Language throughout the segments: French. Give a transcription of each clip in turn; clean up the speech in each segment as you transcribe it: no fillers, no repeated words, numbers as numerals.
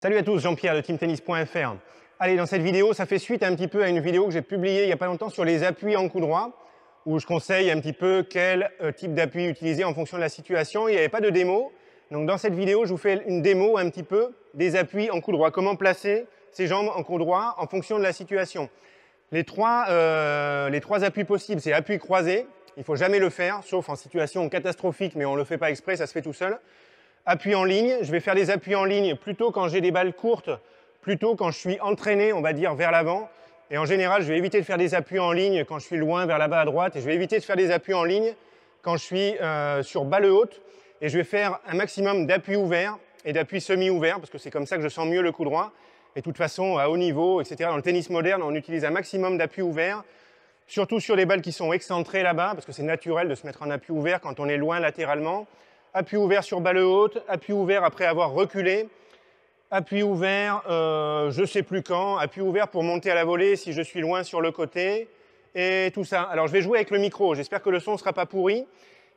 Salut à tous, Jean-Pierre de teamtennis.fr. Allez, dans cette vidéo, ça fait suite un petit peu à une vidéo que j'ai publiée il n'y a pas longtemps sur les appuis en coup droit, où je conseille un petit peu quel type d'appui utiliser en fonction de la situation. Il n'y avait pas de démo. Donc dans cette vidéo, je vous fais une démo un petit peu des appuis en coup droit. Comment placer ses jambes en coup droit en fonction de la situation. Les trois appuis possibles, c'est appui croisé. Il ne faut jamais le faire, sauf en situation catastrophique, mais on ne le fait pas exprès, ça se fait tout seul. Appui en ligne, je vais faire des appuis en ligne plutôt quand j'ai des balles courtes, plutôt quand je suis entraîné, on va dire, vers l'avant. Et en général, je vais éviter de faire des appuis en ligne quand je suis loin, vers là-bas à droite. Et je vais éviter de faire des appuis en ligne quand je suis sur balle haute. Et je vais faire un maximum d'appuis ouverts et d'appuis semi-ouverts, parce que c'est comme ça que je sens mieux le coup droit. Et de toute façon, à haut niveau, etc., dans le tennis moderne, on utilise un maximum d'appuis ouverts, surtout sur les balles qui sont excentrées là-bas, parce que c'est naturel de se mettre en appui ouvert quand on est loin latéralement. Appui ouvert sur balle haute, appui ouvert après avoir reculé, appui ouvert je ne sais plus quand, appui ouvert pour monter à la volée si je suis loin sur le côté, et tout ça. Alors je vais jouer avec le micro, j'espère que le son ne sera pas pourri,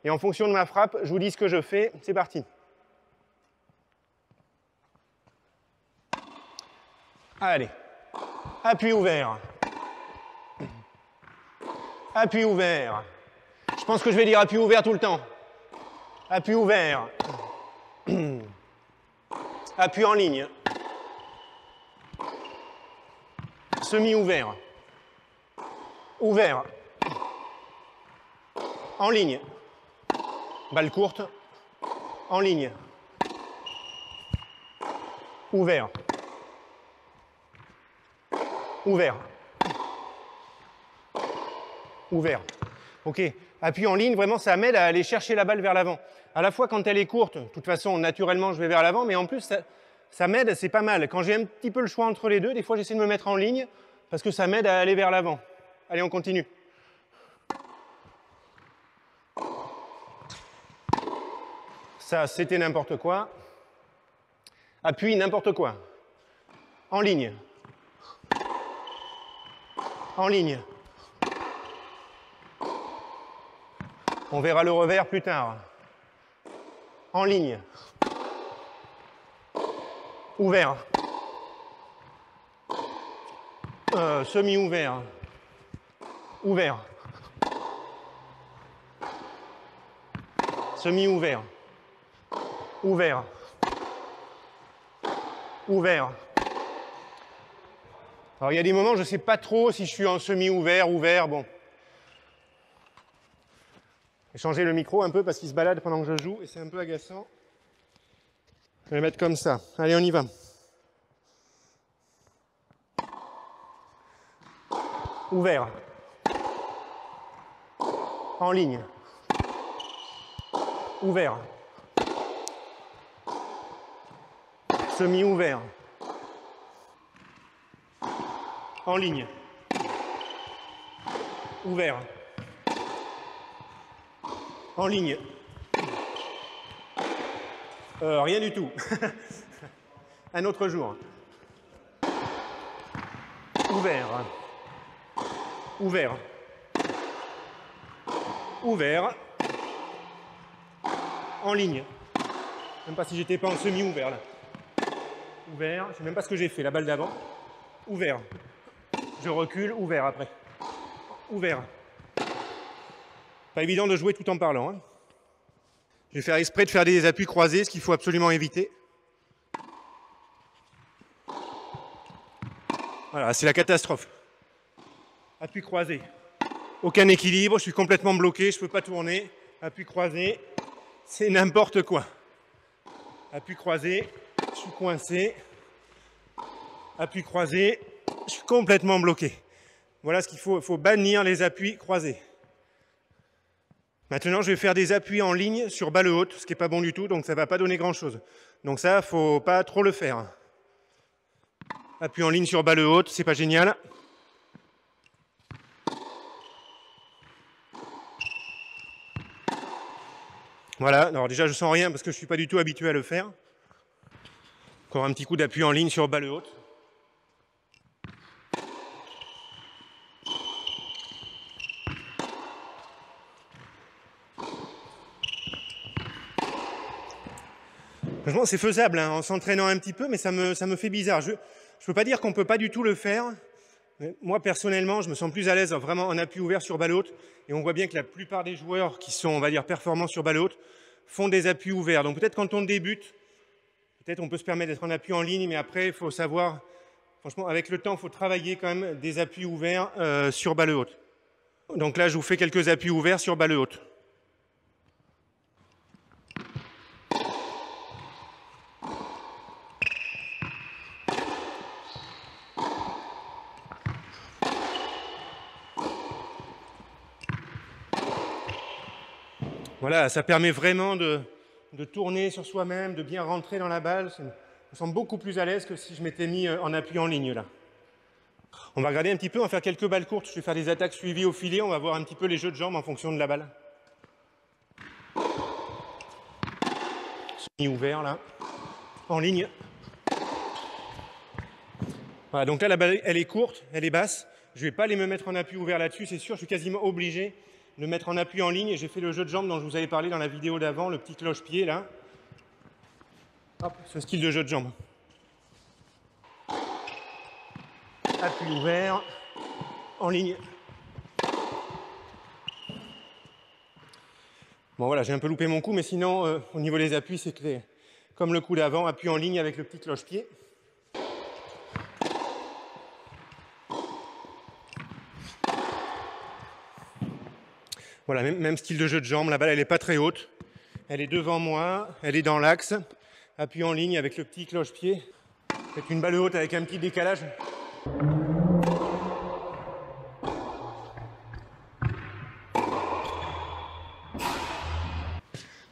et en fonction de ma frappe, je vous dis ce que je fais. C'est parti. Allez, appui ouvert, appui ouvert. Je pense que je vais dire appui ouvert tout le temps. Appui ouvert, appui en ligne, semi-ouvert, ouvert, en ligne, balle courte, en ligne, ouvert, ouvert, ouvert. Ok, appui en ligne, vraiment ça m'aide à aller chercher la balle vers l'avant. À la fois quand elle est courte, de toute façon naturellement je vais vers l'avant, mais en plus ça m'aide, c'est pas mal. Quand j'ai un petit peu le choix entre les deux, des fois j'essaie de me mettre en ligne parce que ça m'aide à aller vers l'avant. Allez, on continue. Ça, c'était n'importe quoi. Appui, n'importe quoi. En ligne. En ligne. On verra le revers plus tard. En ligne. Ouvert. Semi-ouvert. Ouvert. Semi-ouvert. Ouvert. Ouvert. Alors il y a des moments, je ne sais pas trop si je suis en semi-ouvert, ouvert, bon. Je vais changer le micro un peu parce qu'il se balade pendant que je joue et c'est un peu agaçant. Je vais le mettre comme ça. Allez, on y va. Ouvert. En ligne. Ouvert. Semi-ouvert. En ligne. Ouvert. En ligne. Rien du tout. Un autre jour. Ouvert. Ouvert. Ouvert. En ligne. Même pas si j'étais pas en semi-ouvert là. Ouvert. Je sais même pas ce que j'ai fait, la balle d'avant. Ouvert. Je recule, ouvert après. Ouvert. Pas évident de jouer tout en parlant. Hein. Je vais faire exprès de faire des appuis croisés, ce qu'il faut absolument éviter. Voilà, c'est la catastrophe. Appui croisé. Aucun équilibre, je suis complètement bloqué, je ne peux pas tourner. Appui croisé, c'est n'importe quoi. Appui croisé, je suis coincé. Appui croisé, je suis complètement bloqué. Voilà ce qu'il faut. Il faut bannir les appuis croisés. Maintenant, je vais faire des appuis en ligne sur balle haute, ce qui n'est pas bon du tout, donc ça ne va pas donner grand-chose. Donc ça, il ne faut pas trop le faire. Appui en ligne sur balle haute, c'est pas génial. Voilà, alors déjà je sens rien parce que je ne suis pas du tout habitué à le faire. Encore un petit coup d'appui en ligne sur balle haute. Franchement, c'est faisable hein, en s'entraînant un petit peu, mais ça me fait bizarre. Je ne peux pas dire qu'on ne peut pas du tout le faire. Mais moi, personnellement, je me sens plus à l'aise vraiment en appui ouvert sur balle haute. Et on voit bien que la plupart des joueurs qui sont, on va dire, performants sur balle haute font des appuis ouverts. Donc peut-être quand on débute, peut-être on peut se permettre d'être en appui en ligne, mais après, il faut savoir, franchement, avec le temps, il faut travailler quand même des appuis ouverts sur balle haute. Donc là, je vous fais quelques appuis ouverts sur balle haute. Voilà, ça permet vraiment de tourner sur soi-même, de bien rentrer dans la balle. Je me sens beaucoup plus à l'aise que si je m'étais mis en appui en ligne là. On va regarder un petit peu, on va faire quelques balles courtes. Je vais faire des attaques suivies au filet, on va voir un petit peu les jeux de jambes en fonction de la balle. Semi-ouvert là, en ligne. Voilà, donc là la balle elle est courte, elle est basse. Je ne vais pas aller me mettre en appui ouvert là-dessus, c'est sûr, je suis quasiment obligé de mettre en appui en ligne. Et j'ai fait le jeu de jambes dont je vous avais parlé dans la vidéo d'avant, le petit cloche-pied là. Hop, ce style de jeu de jambes. Appui ouvert, en ligne. Bon voilà, j'ai un peu loupé mon coup, mais sinon, au niveau des appuis, c'est comme le coup d'avant, appui en ligne avec le petit cloche-pied. Voilà, même style de jeu de jambes, la balle elle n'est pas très haute. Elle est devant moi, elle est dans l'axe. Appui en ligne avec le petit cloche-pied. Faites une balle haute avec un petit décalage.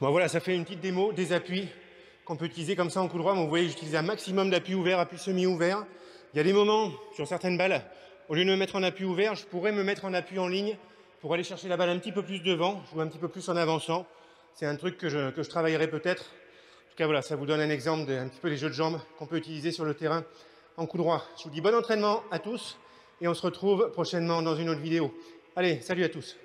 Bon voilà, ça fait une petite démo des appuis qu'on peut utiliser comme ça en coup droit. Vous voyez, j'utilise un maximum d'appui ouvert, appui semi-ouvert. Il y a des moments, sur certaines balles, au lieu de me mettre en appui ouvert, je pourrais me mettre en appui en ligne pour aller chercher la balle un petit peu plus devant, jouer un petit peu plus en avançant. C'est un truc que je travaillerai peut-être. En tout cas, voilà, ça vous donne un exemple d'un petit peu les jeux de jambes qu'on peut utiliser sur le terrain en coup droit. Je vous dis bon entraînement à tous et on se retrouve prochainement dans une autre vidéo. Allez, salut à tous.